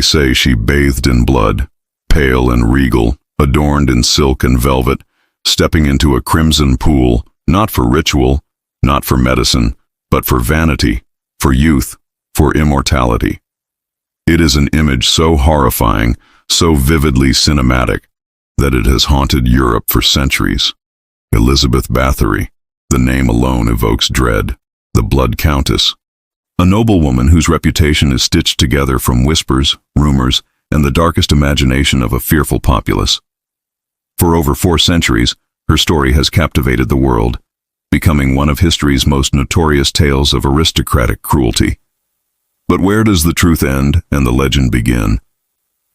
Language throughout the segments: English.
say she bathed in blood, pale and regal, adorned in silk and velvet, stepping into a crimson pool, not for ritual, not for medicine, but for vanity, for youth, for immortality. It is an image so horrifying, so vividly cinematic, that it has haunted Europe for centuries. Elizabeth Báthory, the name alone evokes dread, the Blood Countess. A noblewoman whose reputation is stitched together from whispers, rumors, and the darkest imagination of a fearful populace. For over 4 centuries, her story has captivated the world, becoming one of history's most notorious tales of aristocratic cruelty. But where does the truth end and the legend begin?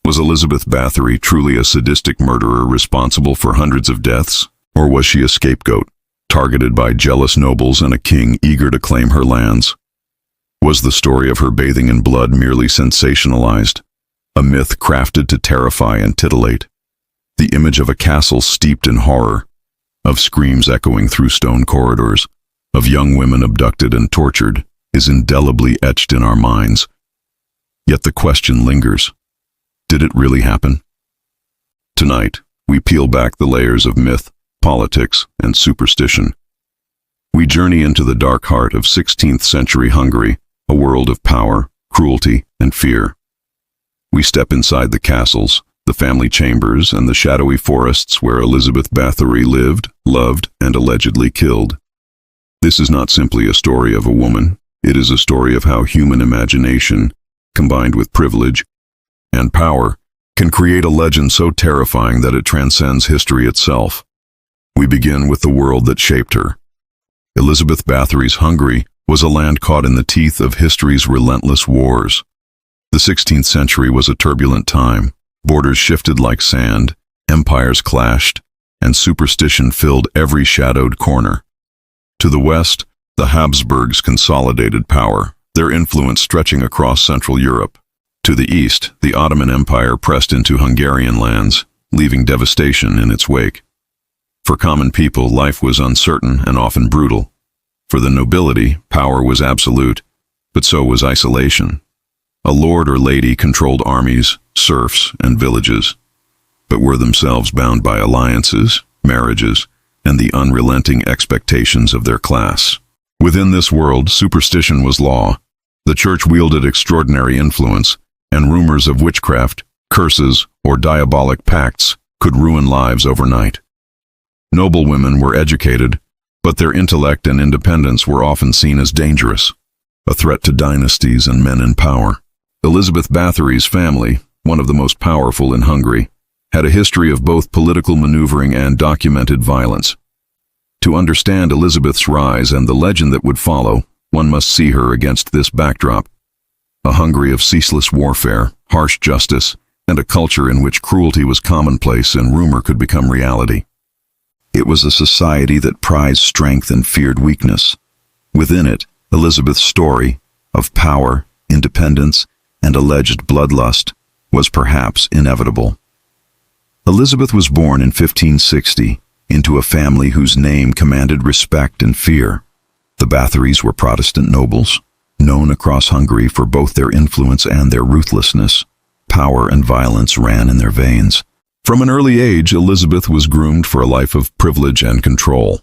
Was Elizabeth Báthory truly a sadistic murderer responsible for hundreds of deaths? Or was she a scapegoat, targeted by jealous nobles and a king eager to claim her lands? Was the story of her bathing in blood merely sensationalized, a myth crafted to terrify and titillate? The image of a castle steeped in horror, of screams echoing through stone corridors, of young women abducted and tortured, is indelibly etched in our minds. Yet the question lingers. Did it really happen? Tonight, we peel back the layers of myth, politics, and superstition. We journey into the dark heart of 16th century Hungary, a world of power, cruelty, and fear. We step inside the castles, the family chambers, and the shadowy forests where Elizabeth Báthory lived, loved, and allegedly killed. This is not simply a story of a woman. It is a story of how human imagination, combined with privilege and power, can create a legend so terrifying that it transcends history itself. We begin with the world that shaped her. Elizabeth Báthory's Hungary was a land caught in the teeth of history's relentless wars. The 16th century was a turbulent time. Borders shifted like sand, empires clashed, and superstition filled every shadowed corner. To the west, the Habsburgs consolidated power, their influence stretching across Central Europe. To the east, the Ottoman Empire pressed into Hungarian lands, leaving devastation in its wake. For common people, life was uncertain and often brutal. For the nobility, power was absolute, but so was isolation. A lord or lady controlled armies, serfs, and villages, but were themselves bound by alliances, marriages, and the unrelenting expectations of their class. Within this world, superstition was law. The church wielded extraordinary influence, and rumors of witchcraft, curses, or diabolic pacts could ruin lives overnight. Noblewomen were educated, but their intellect and independence were often seen as dangerous, a threat to dynasties and men in power. Elizabeth Báthory's family, one of the most powerful in Hungary, had a history of both political maneuvering and documented violence. To understand Elizabeth's rise and the legend that would follow, one must see her against this backdrop. A Hungary of ceaseless warfare, harsh justice, and a culture in which cruelty was commonplace and rumor could become reality. It was a society that prized strength and feared weakness. Within it, Elizabeth's story of power, independence, and alleged bloodlust was perhaps inevitable. Elizabeth was born in 1560 into a family whose name commanded respect and fear. The Bathorys were Protestant nobles, known across Hungary for both their influence and their ruthlessness. Power and violence ran in their veins. From an early age, Elizabeth was groomed for a life of privilege and control.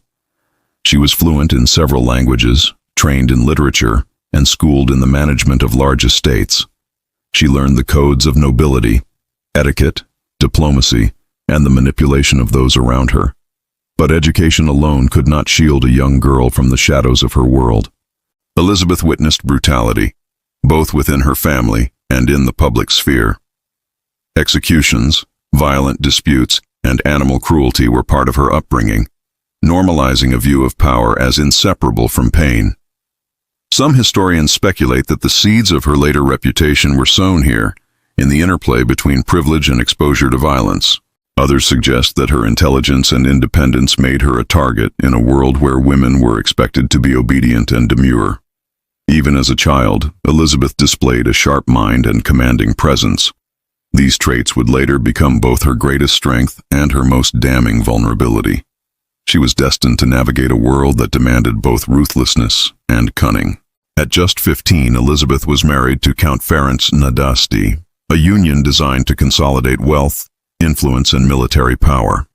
She was fluent in several languages, trained in literature, and schooled in the management of large estates. She learned the codes of nobility, etiquette, diplomacy, and the manipulation of those around her. But education alone could not shield a young girl from the shadows of her world. Elizabeth witnessed brutality, both within her family and in the public sphere. Executions, violent disputes, and animal cruelty were part of her upbringing, normalizing a view of power as inseparable from pain. Some historians speculate that the seeds of her later reputation were sown here, in the interplay between privilege and exposure to violence. Others suggest that her intelligence and independence made her a target in a world where women were expected to be obedient and demure. Even as a child, Elizabeth displayed a sharp mind and commanding presence. These traits would later become both her greatest strength and her most damning vulnerability. She was destined to navigate a world that demanded both ruthlessness and cunning. At just 15, Elizabeth was married to Count Ferenc Nadasdy, a union designed to consolidate wealth, influence, and military power.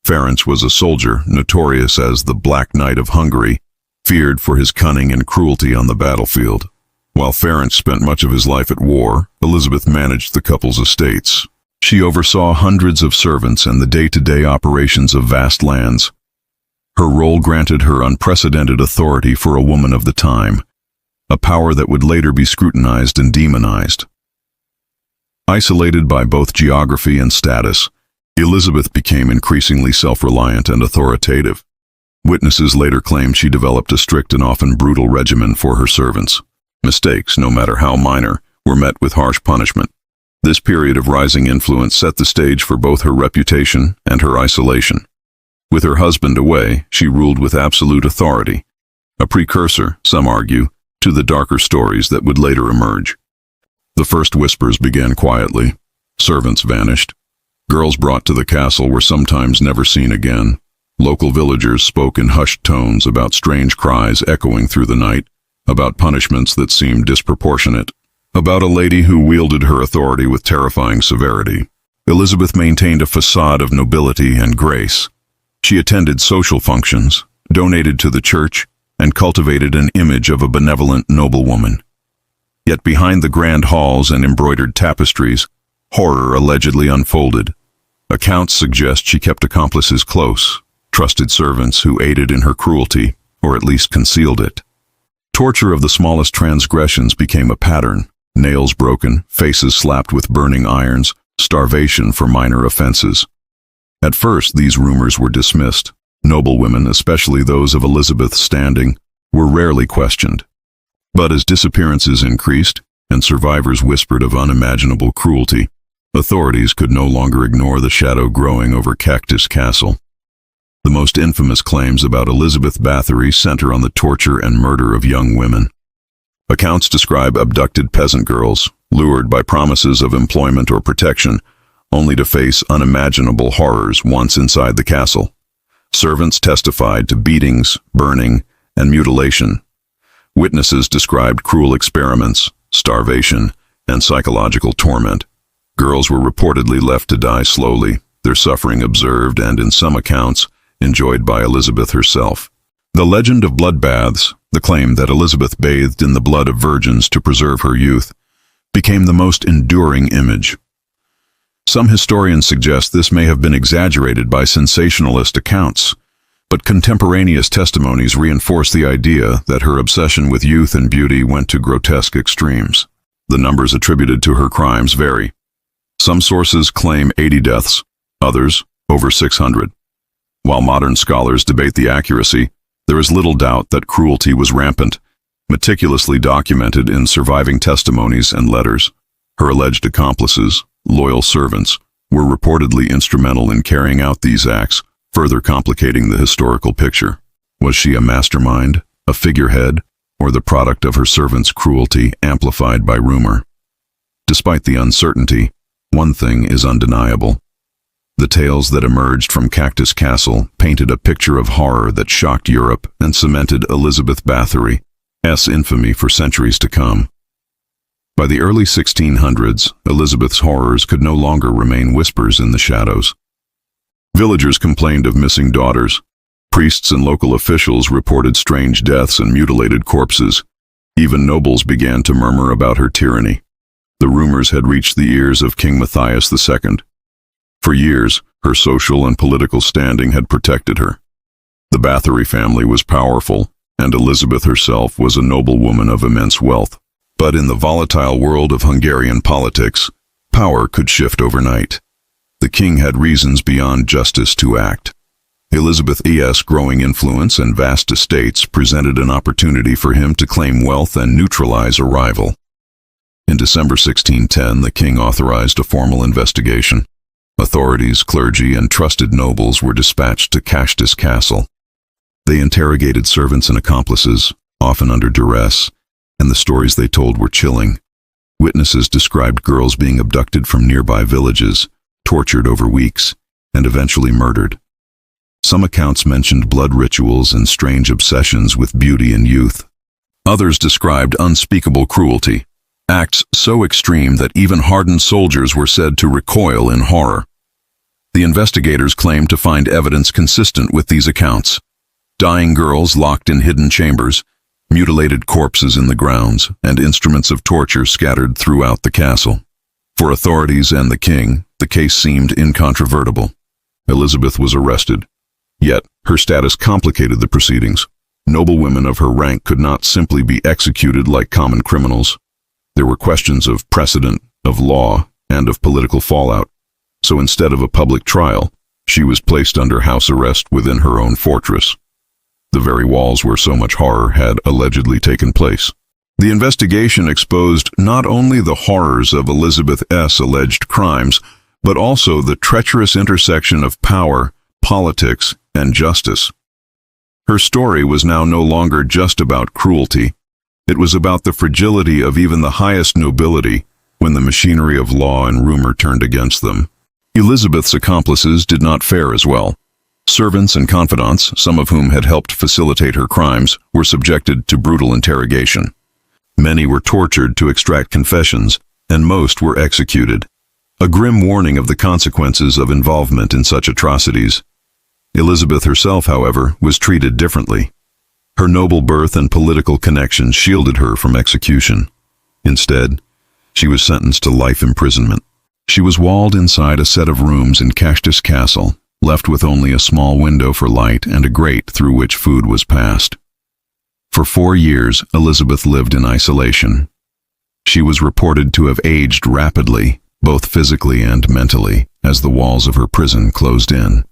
Ferenc was a soldier notorious as the Black Knight of Hungary, feared for his cunning and cruelty on the battlefield. While Ferenc spent much of his life at war, Elizabeth managed the couple's estates. She oversaw hundreds of servants and the day-to-day operations of vast lands. Her role granted her unprecedented authority for a woman of the time, a power that would later be scrutinized and demonized. Isolated by both geography and status, Elizabeth became increasingly self-reliant and authoritative. Witnesses later claimed she developed a strict and often brutal regimen for her servants. Mistakes, no matter how minor, were met with harsh punishment. This period of rising influence set the stage for both her reputation and her isolation. With her husband away, she ruled with absolute authority, a precursor, some argue, to the darker stories that would later emerge. The first whispers began quietly. Servants vanished. Girls brought to the castle were sometimes never seen again. Local villagers spoke in hushed tones about strange cries echoing through the night, about punishments that seemed disproportionate, about a lady who wielded her authority with terrifying severity. Elizabeth maintained a facade of nobility and grace. She attended social functions, donated to the church, and cultivated an image of a benevolent noblewoman. Yet behind the grand halls and embroidered tapestries, horror allegedly unfolded. Accounts suggest she kept accomplices close, trusted servants who aided in her cruelty, or at least concealed it. Torture of the smallest transgressions became a pattern. Nails broken, faces slapped with burning irons, starvation for minor offenses. At first, these rumors were dismissed. Noblewomen, especially those of Elizabeth's standing, were rarely questioned. But as disappearances increased, and survivors whispered of unimaginable cruelty, authorities could no longer ignore the shadow growing over Cactus Castle. The most infamous claims about Elizabeth Báthory center on the torture and murder of young women. Accounts describe abducted peasant girls, lured by promises of employment or protection, only to face unimaginable horrors once inside the castle. Servants testified to beatings, burning, and mutilation. Witnesses described cruel experiments, starvation, and psychological torment. Girls were reportedly left to die slowly, their suffering observed and, in some accounts, enjoyed by Elizabeth herself. The legend of blood baths, the claim that Elizabeth bathed in the blood of virgins to preserve her youth, became the most enduring image. Some historians suggest this may have been exaggerated by sensationalist accounts, but contemporaneous testimonies reinforce the idea that her obsession with youth and beauty went to grotesque extremes. The numbers attributed to her crimes vary. Some sources claim 80 deaths, others over 600. While modern scholars debate the accuracy, there is little doubt that cruelty was rampant, meticulously documented in surviving testimonies and letters. Her alleged accomplices, loyal servants, were reportedly instrumental in carrying out these acts, further complicating the historical picture. Was she a mastermind, a figurehead, or the product of her servants' cruelty amplified by rumor? Despite the uncertainty, one thing is undeniable. The tales that emerged from Cactus Castle painted a picture of horror that shocked Europe and cemented Elizabeth Báthory's infamy for centuries to come. By the early 1600s, Elizabeth's horrors could no longer remain whispers in the shadows. Villagers complained of missing daughters. Priests and local officials reported strange deaths and mutilated corpses. Even nobles began to murmur about her tyranny. The rumors had reached the ears of King Matthias II. For years, her social and political standing had protected her. The Bathory family was powerful, and Elizabeth herself was a noblewoman of immense wealth. But in the volatile world of Hungarian politics, power could shift overnight. The king had reasons beyond justice to act. Elizabeth's growing influence and vast estates presented an opportunity for him to claim wealth and neutralize a rival. In December 1610, the king authorized a formal investigation. Authorities, clergy, and trusted nobles were dispatched to Cactus Castle. They interrogated servants and accomplices, often under duress, and the stories they told were chilling. Witnesses described girls being abducted from nearby villages, tortured over weeks, and eventually murdered. Some accounts mentioned blood rituals and strange obsessions with beauty and youth. Others described unspeakable cruelty. acts so extreme that even hardened soldiers were said to recoil in horror. The investigators claimed to find evidence consistent with these accounts. Dying girls locked in hidden chambers, mutilated corpses in the grounds, and instruments of torture scattered throughout the castle. For authorities and the king, the case seemed incontrovertible. Elizabeth was arrested. Yet, her status complicated the proceedings. Noblewomen of her rank could not simply be executed like common criminals. There were questions of precedent, of law, and of political fallout. So instead of a public trial, she was placed under house arrest within her own fortress, the very walls where so much horror had allegedly taken place. The investigation exposed not only the horrors of Elizabeth's alleged crimes, but also the treacherous intersection of power, politics, and justice. Her story was now no longer just about cruelty. It was about the fragility of even the highest nobility when the machinery of law and rumor turned against them. Elizabeth's accomplices did not fare as well. Servants and confidants, some of whom had helped facilitate her crimes, were subjected to brutal interrogation. Many were tortured to extract confessions, and most were executed. A grim warning of the consequences of involvement in such atrocities. Elizabeth herself, however, was treated differently. Her noble birth and political connections shielded her from execution. Instead, she was sentenced to life imprisonment. She was walled inside a set of rooms in Countess Castle, left with only a small window for light and a grate through which food was passed. For 4 years, Elizabeth lived in isolation. She was reported to have aged rapidly, both physically and mentally, as the walls of her prison closed in.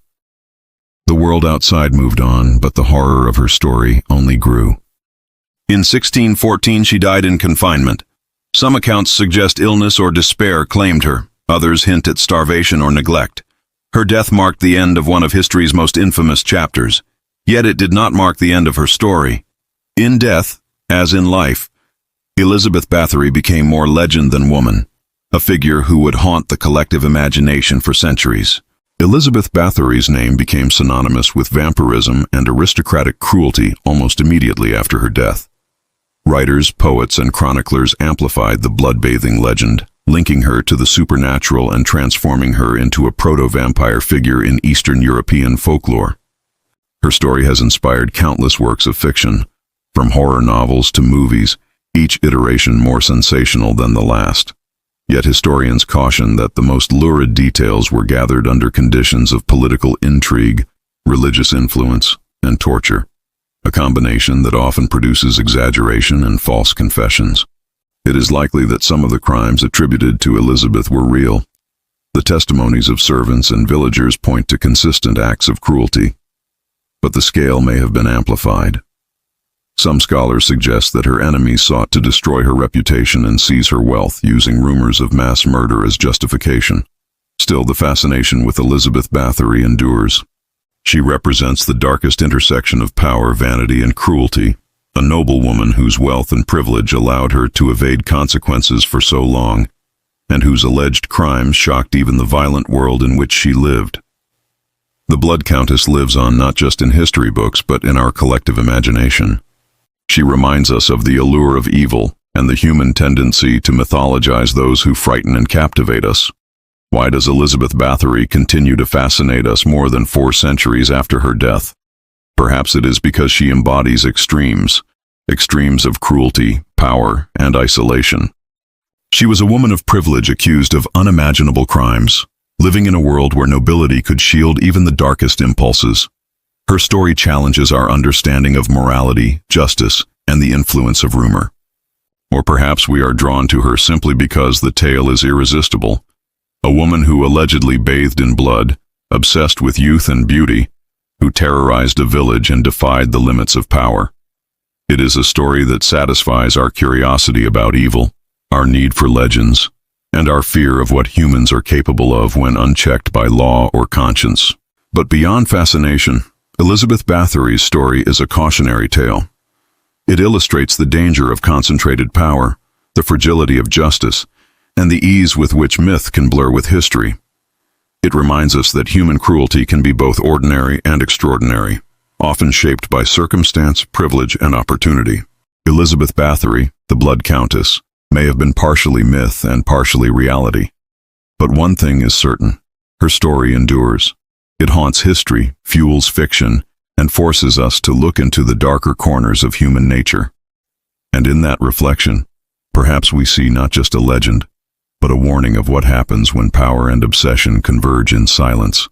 The world outside moved on, but the horror of her story only grew. In 1614, she died in confinement. Some accounts suggest illness or despair claimed her. Others hint at starvation or neglect. Her death marked the end of one of history's most infamous chapters. Yet it did not mark the end of her story. In death, as in life, Elizabeth Báthory became more legend than woman, a figure who would haunt the collective imagination for centuries. Elizabeth Báthory's name became synonymous with vampirism and aristocratic cruelty almost immediately after her death. Writers, poets, and chroniclers amplified the blood-bathing legend, linking her to the supernatural and transforming her into a proto-vampire figure in Eastern European folklore. Her story has inspired countless works of fiction, from horror novels to movies, each iteration more sensational than the last. Yet historians caution that the most lurid details were gathered under conditions of political intrigue, religious influence, and torture, a combination that often produces exaggeration and false confessions. It is likely that some of the crimes attributed to Elizabeth were real. The testimonies of servants and villagers point to consistent acts of cruelty, but the scale may have been amplified. Some scholars suggest that her enemies sought to destroy her reputation and seize her wealth, using rumors of mass murder as justification. Still, the fascination with Elizabeth Báthory endures. She represents the darkest intersection of power, vanity, and cruelty, a noblewoman whose wealth and privilege allowed her to evade consequences for so long, and whose alleged crimes shocked even the violent world in which she lived. The Blood Countess lives on not just in history books, but in our collective imagination. She reminds us of the allure of evil and the human tendency to mythologize those who frighten and captivate us. Why does Elizabeth Báthory continue to fascinate us more than 4 centuries after her death? Perhaps it is because she embodies extremes of cruelty, power, and isolation. She was a woman of privilege accused of unimaginable crimes, living in a world where nobility could shield even the darkest impulses. Her story challenges our understanding of morality, justice, and the influence of rumor. Or perhaps we are drawn to her simply because the tale is irresistible. A woman who allegedly bathed in blood, obsessed with youth and beauty, who terrorized a village and defied the limits of power. It is a story that satisfies our curiosity about evil, our need for legends, and our fear of what humans are capable of when unchecked by law or conscience. But beyond fascination, Elizabeth Báthory's story is a cautionary tale. It illustrates the danger of concentrated power, the fragility of justice, and the ease with which myth can blur with history. It reminds us that human cruelty can be both ordinary and extraordinary, often shaped by circumstance, privilege, and opportunity. Elizabeth Báthory, the Blood Countess, may have been partially myth and partially reality. But one thing is certain: her story endures. It haunts history, fuels fiction, and forces us to look into the darker corners of human nature. And in that reflection, perhaps we see not just a legend, but a warning of what happens when power and obsession converge in silence.